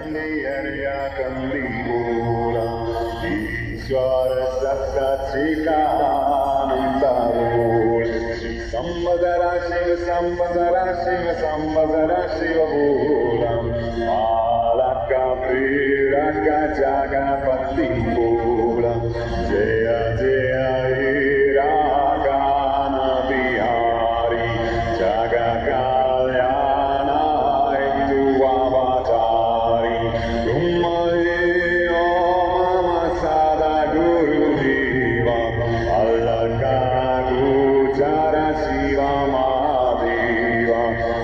Kandiya Kandibula Ishwara Satschikanandarul Sambhadara Shiva Sambhadara Shiva Sambhadara Shiva Bhulam Malaka Piraka Jagapati Bhulam Jaya Jaya Hiragana Bihari Jagakalyana Hindu Avatari Rummaye Om Sada Guru Deva Allaka Gujara Shiva Mahadeva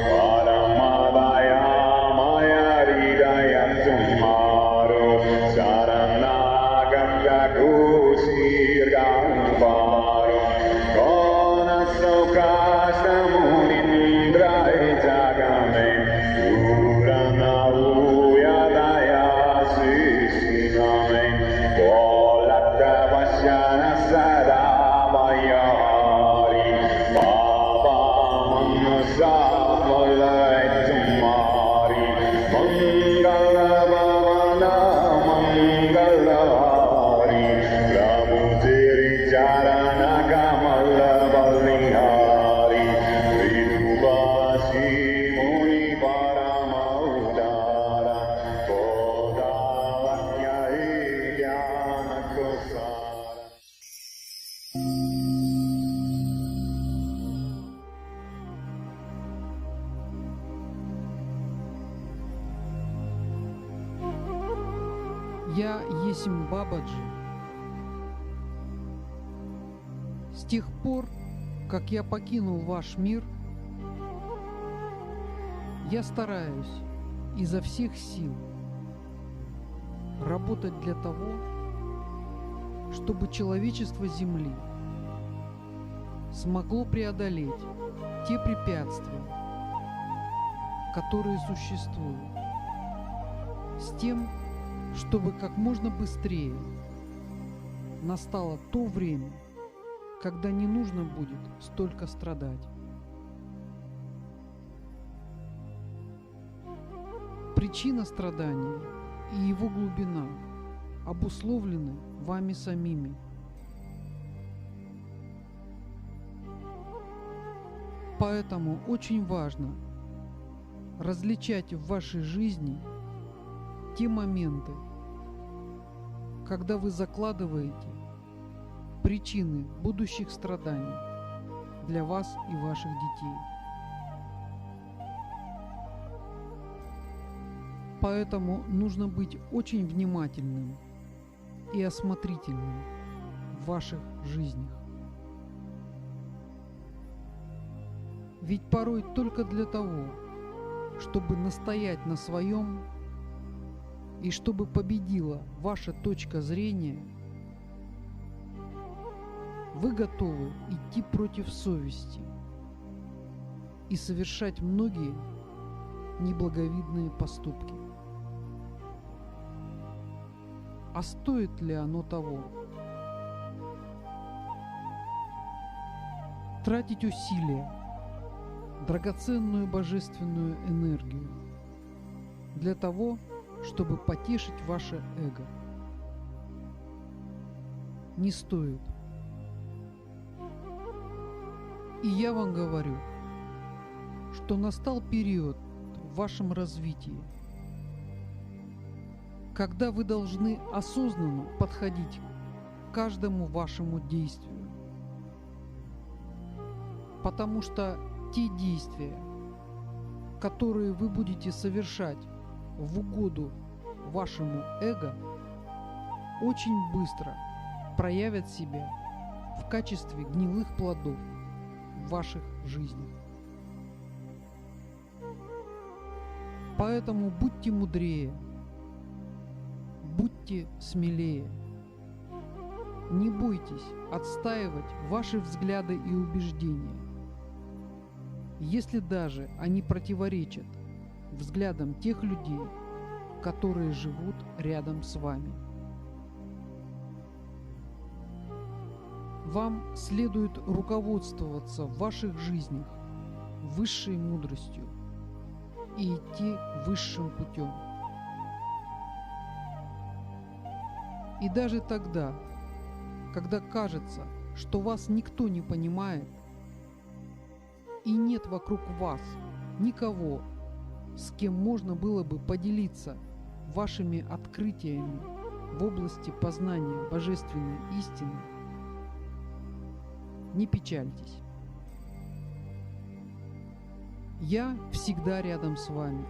Paramadaya Maya Ridaya Tumaro Sharanaganga Kushir Gamparo Kona Sokashta Munindra Jagame Purana Uyadaya Sishiname Polakta Vashyana Sada Mayari Baba Manasa Malai Tumari Mangala Bhavana Mangala Hari Prabhu Teri Charana Kamala Balnihari Vidubasi Muni Paramaudara Kodavanya Jnana Kosara. Я есмь Бабаджи. С тех пор, как я покинул ваш мир, я стараюсь изо всех сил работать для того, чтобы человечество Земли смогло преодолеть те препятствия, которые существуют, с тем, чтобы как можно быстрее настало то время, когда не нужно будет столько страдать. Причина страдания и его глубина обусловлены вами самими. Поэтому очень важно различать в вашей жизни те моменты, когда вы закладываете причины будущих страданий для вас и ваших детей. Поэтому нужно быть очень внимательным и осмотрительным в ваших жизнях. Ведь порой только для того, чтобы настоять на своем и чтобы победила ваша точка зрения, вы готовы идти против совести и совершать многие неблаговидные поступки. А стоит ли оно того? Тратить усилия, драгоценную божественную энергию для того, чтобы потешить ваше эго. Не стоит. И я вам говорю, что настал период в вашем развитии, когда вы должны осознанно подходить к каждому вашему действию. Потому что те действия, которые вы будете совершать в угоду вашему эго, очень быстро проявят себя в качестве гнилых плодов в ваших жизнях. Поэтому будьте мудрее, будьте смелее. Не бойтесь отстаивать ваши взгляды и убеждения, если даже они противоречат взглядам тех людей, которые живут рядом с вами. Вам следует руководствоваться в ваших жизнях высшей мудростью и идти высшим путем. И даже тогда, когда кажется, что вас никто не понимает, и нет вокруг вас никого, с кем можно было бы поделиться вашими открытиями в области познания божественной истины, не печальтесь. Я всегда рядом с вами.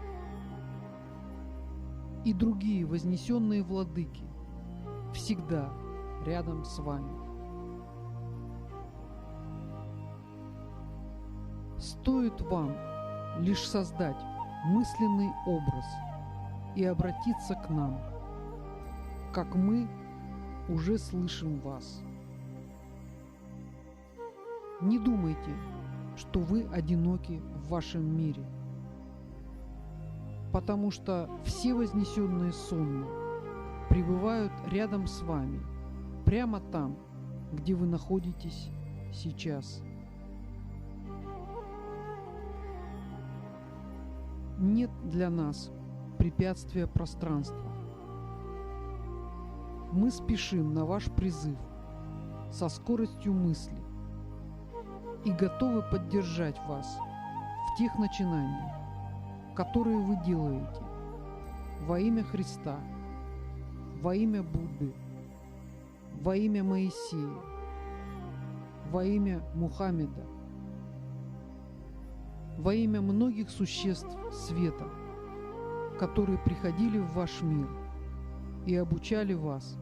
И другие вознесенные владыки всегда рядом с вами. Стоит вам лишь создать мысленный образ и обратиться к нам, как мы уже слышим вас. Не думайте, что вы одиноки в вашем мире, потому что все вознесенные сонмы пребывают рядом с вами, прямо там, где вы находитесь сейчас. Нет для нас препятствия пространства. Мы спешим на ваш призыв со скоростью мысли и готовы поддержать вас в тех начинаниях, которые вы делаете во имя Христа, во имя Будды, во имя Моисея, во имя Мухаммеда, во имя многих существ света, которые приходили в ваш мир и обучали вас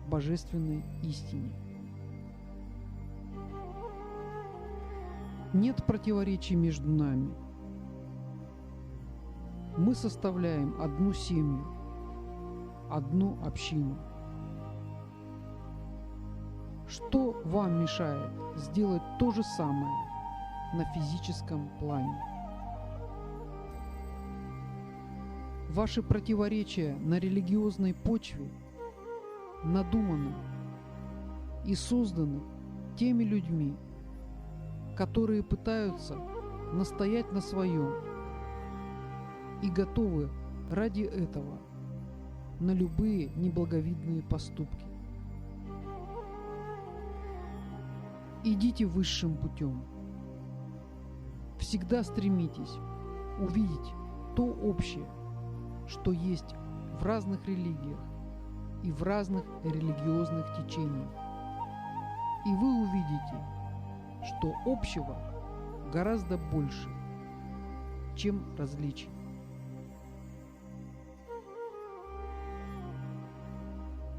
божественной истине. Нет противоречий между нами. Мы составляем одну семью, одну общину. Что вам мешает сделать то же самое на физическом плане? Ваши противоречия на религиозной почве надуманы и созданы теми людьми, которые пытаются настоять на своем и готовы ради этого на любые неблаговидные поступки. Идите высшим путем. Всегда стремитесь увидеть то общее, что есть в разных религиях и в разных религиозных течениях. И вы увидите, что общего гораздо больше, чем различий.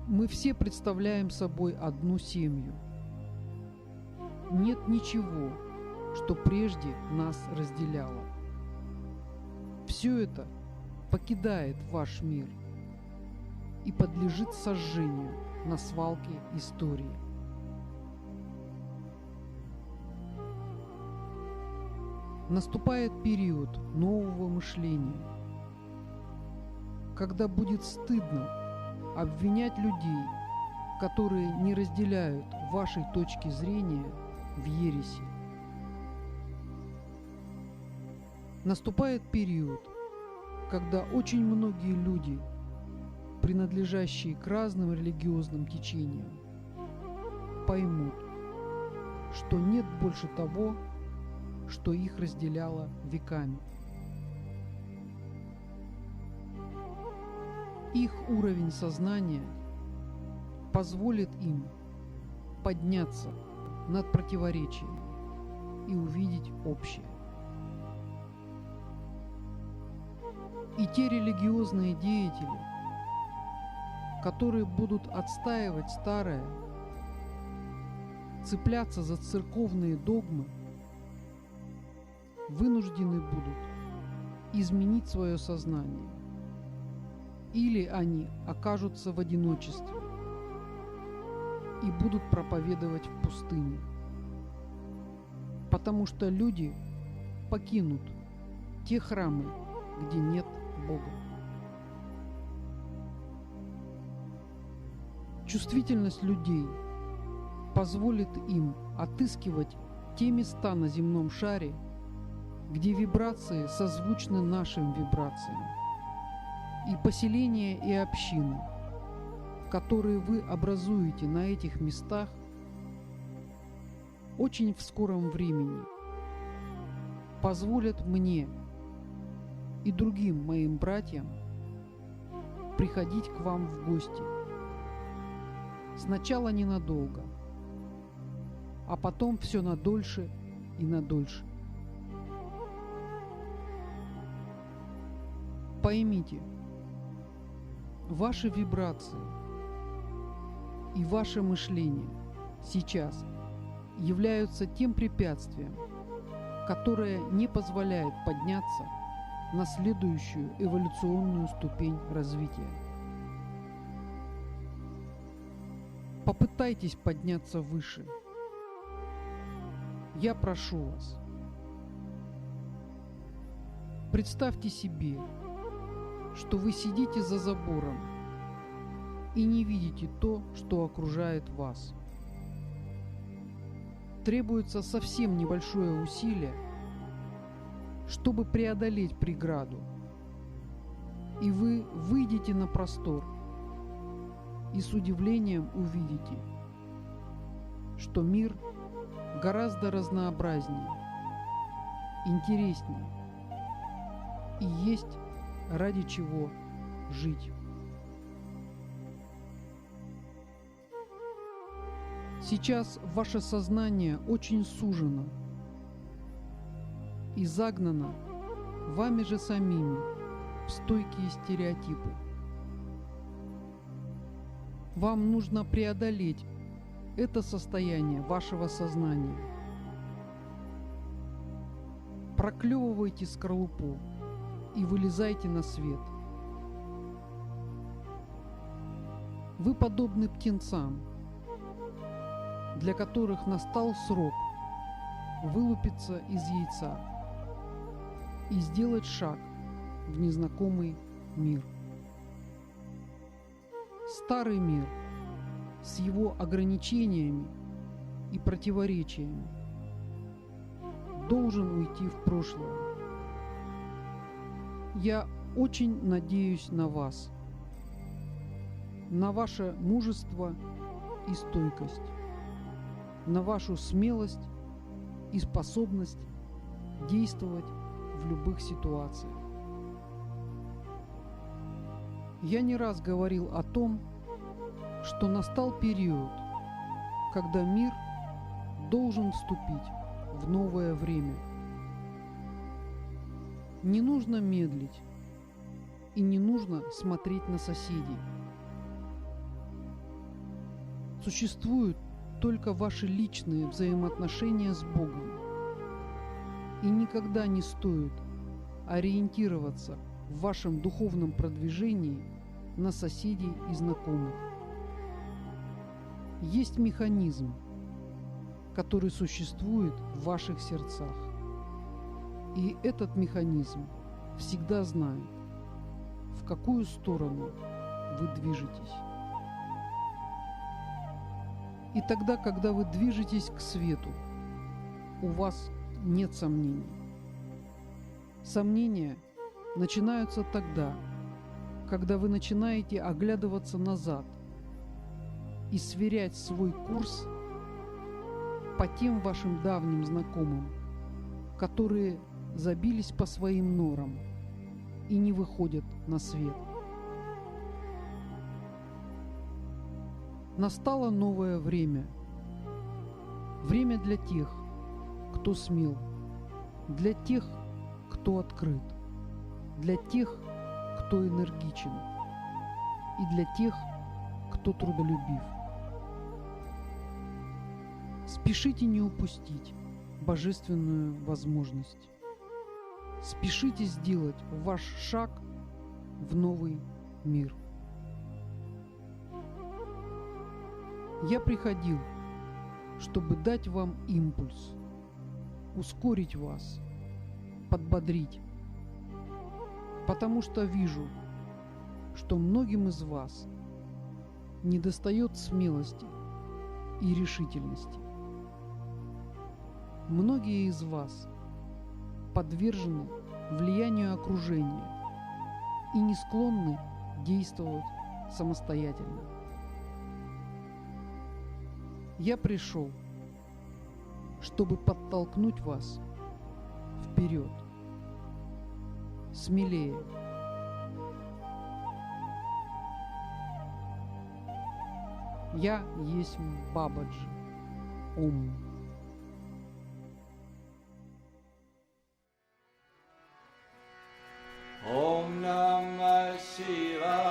Мы все представляем собой одну семью. Нет ничего, что прежде нас разделяло. Все это покидает ваш мир и подлежит сожжению на свалке истории. Наступает период нового мышления, когда будет стыдно обвинять людей, которые не разделяют вашей точки зрения, в ереси. Наступает период, когда очень многие люди, принадлежащие к разным религиозным течениям, поймут, что нет больше того, что их разделяло веками. Их уровень сознания позволит им подняться над противоречиями и увидеть общее. И те религиозные деятели, которые будут отстаивать старое, цепляться за церковные догмы, вынуждены будут изменить свое сознание, или они окажутся в одиночестве и будут проповедовать в пустыне, потому что люди покинут те храмы, где нет Бога. Чувствительность людей позволит им отыскивать те места на земном шаре, где вибрации созвучны нашим вибрациям, и поселения и общины, которые вы образуете на этих местах, очень в скором времени позволят мне и другим моим братьям приходить к вам в гости. Сначала ненадолго, а потом все на дольше и на дольше. Поймите, ваши вибрации и ваше мышление сейчас являются тем препятствием, которое не позволяет подняться на следующую эволюционную ступень развития. Попытайтесь подняться выше. Я прошу вас. Представьте себе, что вы сидите за забором и не видите то, что окружает вас. Требуется совсем небольшое усилие, чтобы преодолеть преграду, и вы выйдете на простор и с удивлением увидите, что мир гораздо разнообразнее, интереснее и есть ради чего жить. Сейчас ваше сознание очень сужено и загнано вами же самими в стойкие стереотипы. Вам нужно преодолеть это состояние вашего сознания. Проклевывайте скорлупу и вылезайте на свет. Вы подобны птенцам, для которых настал срок вылупиться из яйца и сделать шаг в незнакомый мир. Старый мир с его ограничениями и противоречиями должен уйти в прошлое. Я очень надеюсь на вас, на ваше мужество и стойкость, на вашу смелость и способность действовать в любых ситуациях. Я не раз говорил о том, что настал период, когда мир должен вступить в новое время. Не нужно медлить и не нужно смотреть на соседей. Существуют только ваши личные взаимоотношения с Богом. И никогда не стоит ориентироваться в вашем духовном продвижении на соседей и знакомых. Есть механизм, который существует в ваших сердцах. И этот механизм всегда знает, в какую сторону вы движетесь. И тогда, когда вы движетесь к свету, у вас нет сомнений. Сомнения начинаются тогда, когда вы начинаете оглядываться назад и сверять свой курс по тем вашим давним знакомым, которые забились по своим норам и не выходят на свет. Настало новое время. Время для тех, кто смел, для тех, кто открыт, для тех, кто энергичен, и для тех, кто трудолюбив. Спешите не упустить божественную возможность. Спешите сделать ваш шаг в новый мир. Я приходил, чтобы дать вам импульс, ускорить вас, подбодрить, потому что вижу, что многим из вас недостает смелости и решительности. Многие из вас подвержены влиянию окружения и не склонны действовать самостоятельно. Я пришел, чтобы подтолкнуть вас вперед, смелее. Я есть Бабаджи. Ом. Om Namah Shivaya.